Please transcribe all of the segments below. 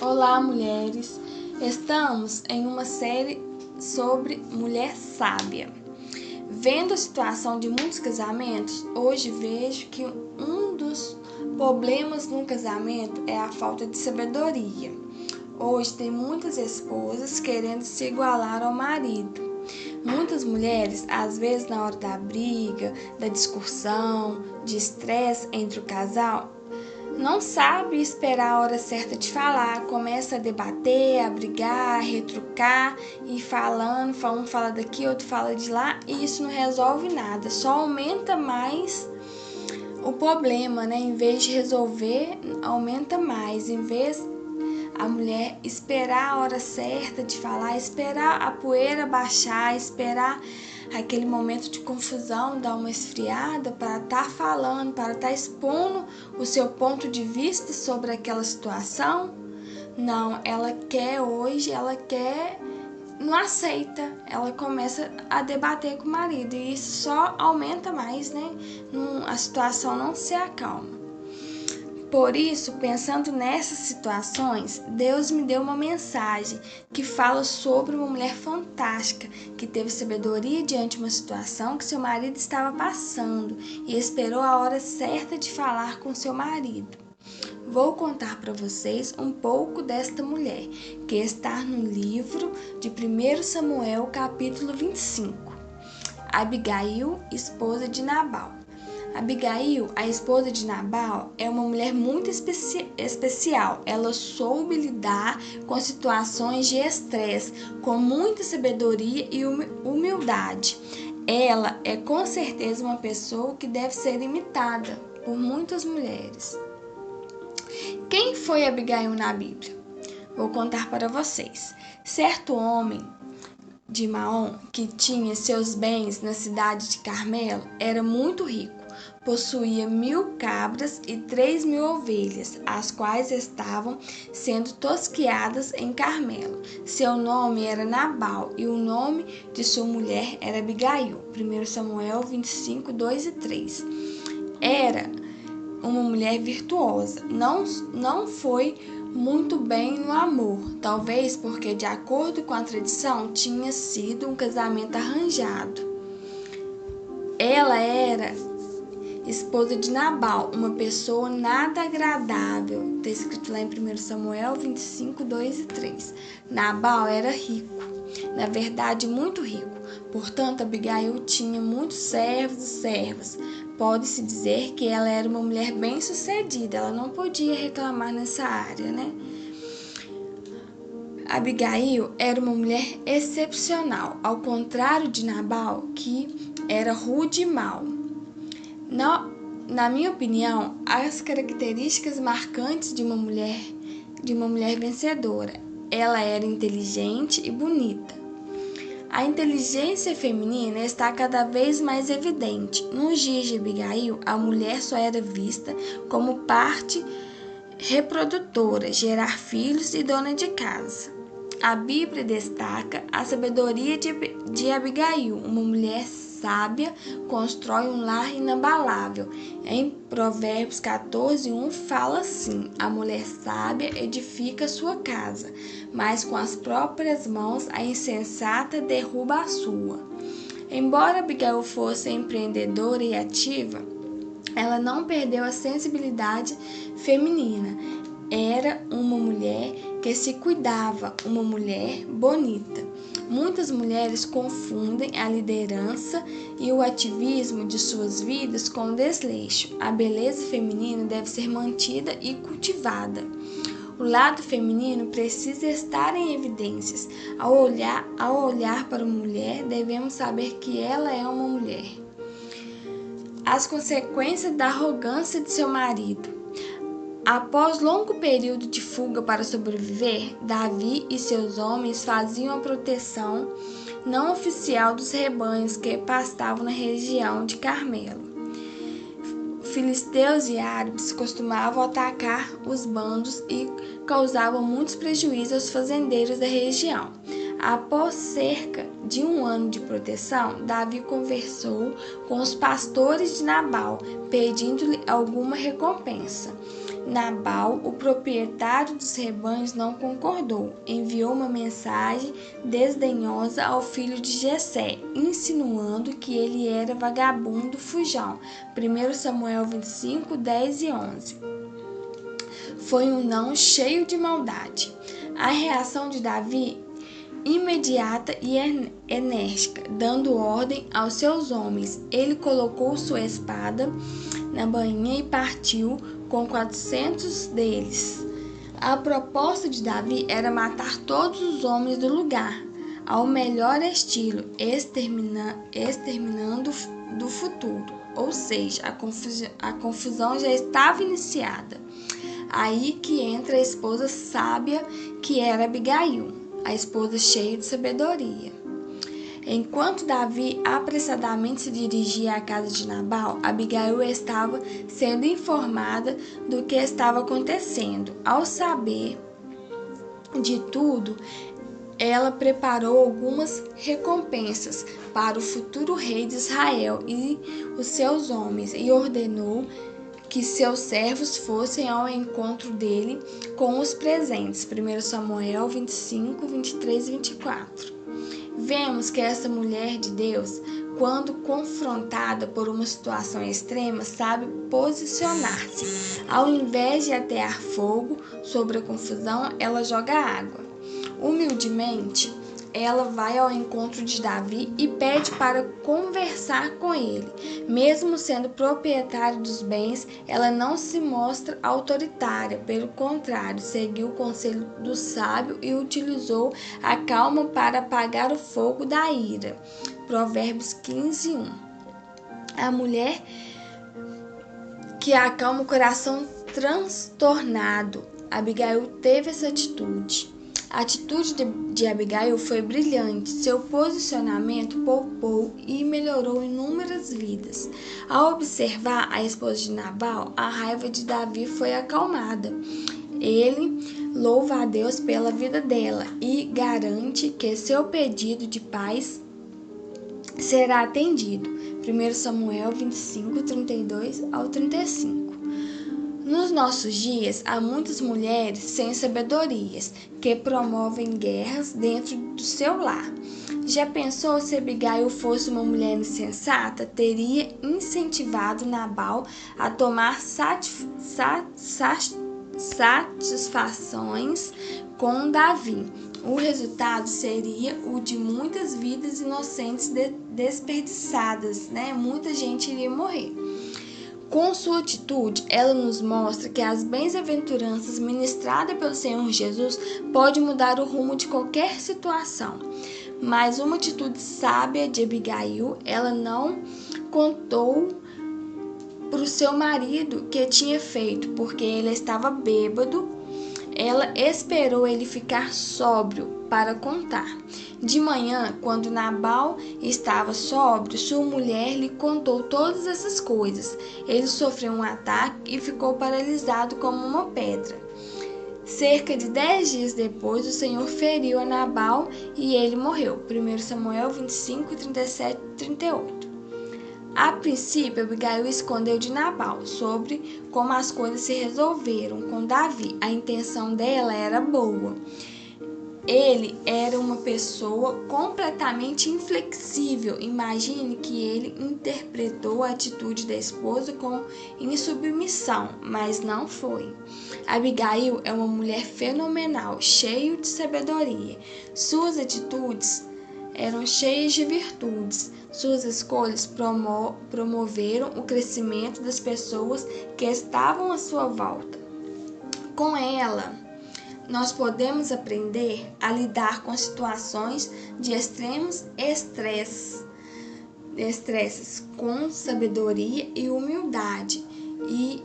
Olá, mulheres! Estamos em uma série sobre mulher sábia. Vendo a situação de muitos casamentos, hoje vejo que um dos problemas no casamento é a falta de sabedoria. Hoje tem muitas esposas querendo se igualar ao marido. Muitas mulheres, às vezes na hora da briga, da discussão, de estresse entre o casal, não sabe esperar a hora certa de falar, começa a debater, a brigar, a retrucar e falando, um fala daqui, outro fala de lá, e isso não resolve nada, só aumenta mais o problema, né? Em vez de resolver, aumenta mais. Em vez a mulher esperar a hora certa de falar, esperar a poeira baixar, esperar aquele momento de confusão dar uma esfriada para estar falando, para estar expondo o seu ponto de vista sobre aquela situação. Não, ela quer hoje, não aceita, ela começa a debater com o marido e isso só aumenta mais, né? A situação não se acalma. Por isso, pensando nessas situações, Deus me deu uma mensagem que fala sobre uma mulher fantástica que teve sabedoria diante de uma situação que seu marido estava passando e esperou a hora certa de falar com seu marido. Vou contar para vocês um pouco desta mulher, que está no livro de 1 Samuel, capítulo 25. Abigail, esposa de Nabal. Abigail, a esposa de Nabal, é uma mulher muito especial. Ela soube lidar com situações de estresse, com muita sabedoria e humildade. Ela é com certeza uma pessoa que deve ser imitada por muitas mulheres. Quem foi Abigail na Bíblia? Vou contar para vocês. Certo homem de Maom, que tinha seus bens na cidade de Carmelo, era muito rico. Possuía 1.000 cabras e 3.000 ovelhas, as quais estavam sendo tosquiadas em Carmelo. Seu nome era Nabal e o nome de sua mulher era Abigail. 1 Samuel 25, 2 e 3. Era uma mulher virtuosa, não foi muito bem no amor, talvez porque, de acordo com a tradição, tinha sido um casamento arranjado. Ela era esposa de Nabal, uma pessoa nada agradável. Está escrito lá em 1 Samuel 25, 2 e 3. Nabal era rico, na verdade muito rico. Portanto, Abigail tinha muitos servos e servas. Pode-se dizer que ela era uma mulher bem-sucedida. Ela não podia reclamar nessa área, né? Abigail era uma mulher excepcional, ao contrário de Nabal, que era rude e mau. Na minha opinião, as características marcantes de uma mulher vencedora. Ela era inteligente e bonita. A inteligência feminina está cada vez mais evidente. Nos dias de Abigail, a mulher só era vista como parte reprodutora, gerar filhos e dona de casa. A Bíblia destaca a sabedoria de Abigail, uma mulher sábia, constrói um lar inabalável. Em Provérbios 14:1 fala assim: a mulher sábia edifica sua casa, mas com as próprias mãos a insensata derruba a sua. Embora Abigail fosse empreendedora e ativa, ela não perdeu a sensibilidade feminina. Era uma mulher que se cuidava, uma mulher bonita. Muitas mulheres confundem a liderança e o ativismo de suas vidas com o desleixo. A beleza feminina deve ser mantida e cultivada. O lado feminino precisa estar em evidências. Ao olhar para uma mulher, devemos saber que ela é uma mulher. As consequências da arrogância de seu marido. Após longo período de fuga para sobreviver, Davi e seus homens faziam a proteção não oficial dos rebanhos que pastavam na região de Carmelo. Filisteus e árabes costumavam atacar os bandos e causavam muitos prejuízos aos fazendeiros da região. Após cerca de 1 ano de proteção, Davi conversou com os pastores de Nabal, pedindo-lhe alguma recompensa. Nabal, o proprietário dos rebanhos, não concordou. Enviou uma mensagem desdenhosa ao filho de Jessé, insinuando que ele era vagabundo fujão. 1 Samuel 25, 10 e 11. Foi um não cheio de maldade. A reação de Davi imediata e enérgica, dando ordem aos seus homens. Ele colocou sua espada na bainha e partiu com 400 deles. A proposta de Davi era matar todos os homens do lugar, ao melhor estilo, exterminando do futuro. Ou seja, a confusão já estava iniciada. Aí que entra a esposa sábia, que era Abigail, a esposa cheia de sabedoria. Enquanto Davi apressadamente se dirigia à casa de Nabal, Abigail estava sendo informada do que estava acontecendo. Ao saber de tudo, ela preparou algumas recompensas para o futuro rei de Israel e os seus homens e ordenou que seus servos fossem ao encontro dele com os presentes. 1 Samuel 25, 23 e 24. Vemos que essa mulher de Deus, quando confrontada por uma situação extrema, sabe posicionar-se. Ao invés de atear fogo sobre a confusão, ela joga água. Humildemente, ela vai ao encontro de Davi e pede para conversar com ele. Mesmo sendo proprietária dos bens, ela não se mostra autoritária. Pelo contrário, seguiu o conselho do sábio e utilizou a calma para apagar o fogo da ira. Provérbios 15, 1. A mulher que acalma o coração transtornado. Abigail teve essa atitude. A atitude de Abigail foi brilhante. Seu posicionamento poupou e melhorou inúmeras vidas. Ao observar a esposa de Nabal, a raiva de Davi foi acalmada. Ele louva a Deus pela vida dela e garante que seu pedido de paz será atendido. 1 Samuel 25, 32 ao 35. Nos nossos dias, há muitas mulheres sem sabedorias que promovem guerras dentro do seu lar. Já pensou se Abigail fosse uma mulher insensata? Teria incentivado Nabal a tomar satisfações com Davi. O resultado seria o de muitas vidas inocentes desperdiçadas, né? Muita gente iria morrer. Com sua atitude, ela nos mostra que as bem-aventuranças ministradas pelo Senhor Jesus podem mudar o rumo de qualquer situação. Mas uma atitude sábia de Abigail, ela não contou para o seu marido que tinha feito, porque ele estava bêbado. Ela esperou ele ficar sóbrio para contar. De manhã, quando Nabal estava sóbrio, sua mulher lhe contou todas essas coisas. Ele sofreu um ataque e ficou paralisado como uma pedra. Cerca de 10 dias depois, o Senhor feriu a Nabal e ele morreu. 1 Samuel 25, 37 e 38. A princípio, Abigail escondeu de Nabal sobre como as coisas se resolveram com Davi. A intenção dela era boa. Ele era uma pessoa completamente inflexível. Imagine que ele interpretou a atitude da esposa como insubmissão, mas não foi. Abigail é uma mulher fenomenal, cheia de sabedoria. Suas atitudes eram cheias de virtudes. Suas escolhas promoveram o crescimento das pessoas que estavam à sua volta. Com ela, nós podemos aprender a lidar com situações de extremos estresses com sabedoria e humildade, e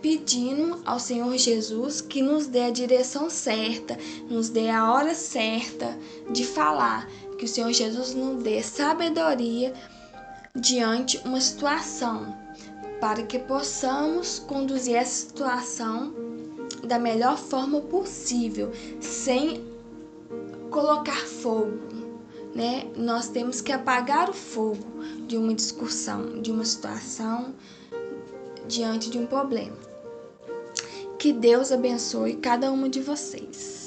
pedindo ao Senhor Jesus que nos dê a direção certa, nos dê a hora certa de falar, que o Senhor Jesus nos dê sabedoria diante de uma situação, para que possamos conduzir essa situação da melhor forma possível, sem colocar fogo, né? Nós temos que apagar o fogo de uma discussão, de uma situação, diante de um problema. Que Deus abençoe cada uma de vocês.